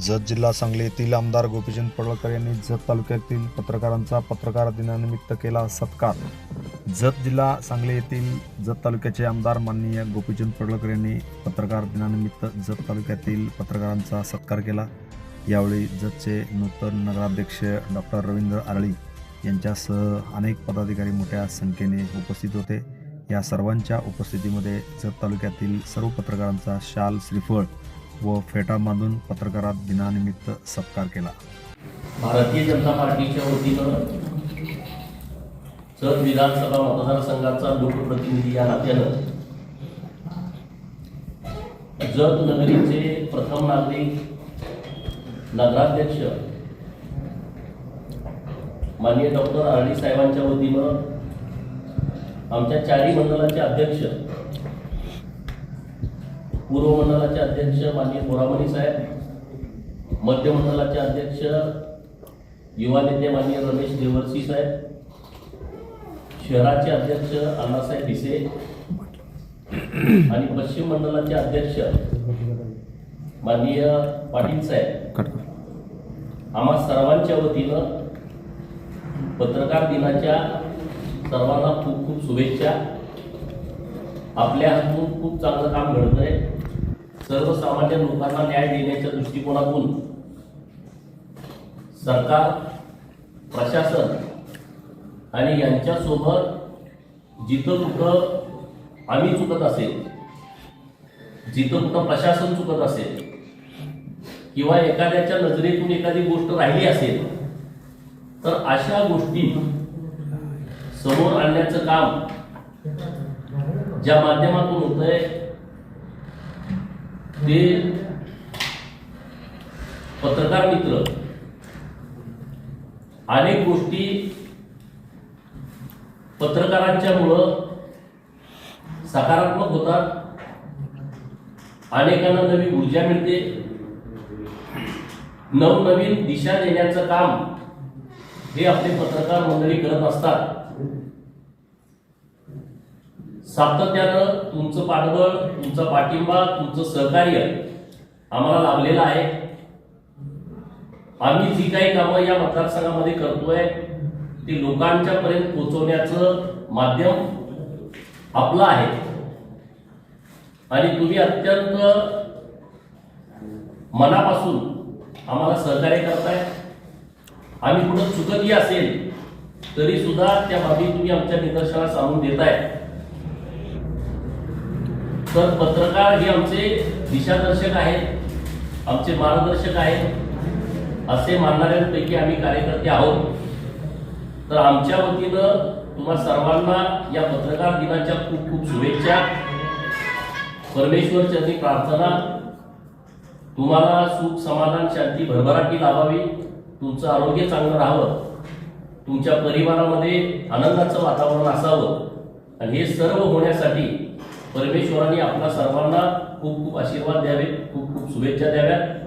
जत जिल्हा सांगली येथील आमदार गोपीचंद पडळकर यांनी जत तालुक्यातील पत्रकारांचा पत्रकार दिनानिमित्त केला सत्कार। जत जिल्हा सांगली येथील जत तालुक्याचे आमदार माननीय गोपीचंद पडळकर यांनी पत्रकार दिनानिमित्त जत तालुक्यातील पत्रकारांचा सत्कार केला। यावेळी जतचे नूतन नगराध्यक्ष डॉक्टर रवींद्र आरळी यांच्यासह अनेक पदाधिकारी मोठ्या संख्येने उपस्थित होते। या सर्वांच्या उपस्थितीमध्ये जत तालुक्यातील सर्व पत्रकारांचा शाल, श्रीफळ व फेटा बांधून पत्रकार दिनानिमित्त सत्कार केला। भारतीय जनता पार्टीच्या वतीनं जत विधानसभा मतदारसंघाचा लोकप्रतिनिधी या नात्यानं जत नगरीचे प्रथम नागरिक नगराध्यक्ष माननीय डॉक्टर आरळी साहेबांच्या वतीनं आमच्या चारी मंडळाचे अध्यक्ष, पूर्व मंडळाचे अध्यक्ष माननीय बोरामणी साहेब, मध्य मंडळाचे अध्यक्ष युवा नेते माननीय रमेश देवर्षी साहेब, शहराचे अध्यक्ष अण्णासाहेब भिसे आणि पश्चिम मंडळाचे अध्यक्ष माननीय पाटील साहेब, आम्हा सर्वांच्या वतीनं पत्रकार दिनाच्या सर्वांना खूप खूप शुभेच्छा। आपल्या हातून खूप चांगलं काम घडतंय। सर्वसामान्य लोकांना न्याय देण्याच्या दृष्टिकोनातून सरकार, प्रशासन आणि यांच्यासोबत जिथं कुठं आम्ही चुकत असेल, जिथं कुठं प्रशासन चुकत असेल किंवा एखाद्याच्या नजरेतून एखादी गोष्ट राहिली असेल तर अशा गोष्टी समोर आणण्याचं काम ज्या माध्यमातून होतंय ते पत्रकार मित्र अनेक गोष्टी पत्रकारांच्यामुळं सकारात्मक होतात, अनेकांना नवी ऊर्जा मिळते, नवनवीन दिशा देण्याचं काम हे आपले पत्रकार मंडळी करत असतात। सातत्यानं तुमचं पाठबळ, तुमचा पाठिंबा, तुमचं सहकार्य आम्हाला लाभलेलं आहे। आम्ही जी काही कामं या मतदारसंघामध्ये करतोय ती लोकांच्या पर्यंत पोहोचवण्याचं माध्यम आपलं आहे आणि तुम्ही अत्यंत मनापासून आम्हाला सहकार्य करताय। आम्ही कुठं चुकतही असेल तरी सुद्धा त्या बाबी तुम्ही आमच्या निदर्शनास आणून देताय। तर पत्रकार हे आमचे दिशादर्शक आहेत, आमचे मार्गदर्शक आहेत असे मानणाऱ्यांपैकी आम्ही कार्यकर्ते आहोत। तर आमच्या वतीनं तुम्हा सर्वांना या पत्रकार दिनाच्या खूप खूप शुभेच्छा। परमेश्वर चरणी प्रार्थना तुम्हाला सुख, समाधान, शांती, भरभराटी लाभावी, तुमचं आरोग्य चांगलं राहावं, तुमच्या परिवारामध्ये आनंदाचं वातावरण असावं आणि हे सर्व होण्यासाठी परमेश्वराने आपल्या सर्वांना खूप खूप आशीर्वाद द्यावे, खूप खूप शुभेच्छा द्याव्यात।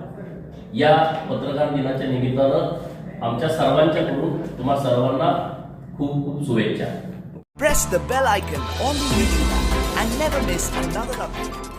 या पत्रकार दिनाच्या निमित्तानं आमच्या सर्वांच्याकडून तुम्हा सर्वांना खूप खूप शुभेच्छा। Press the bell icon on the YouTube app and never miss another update.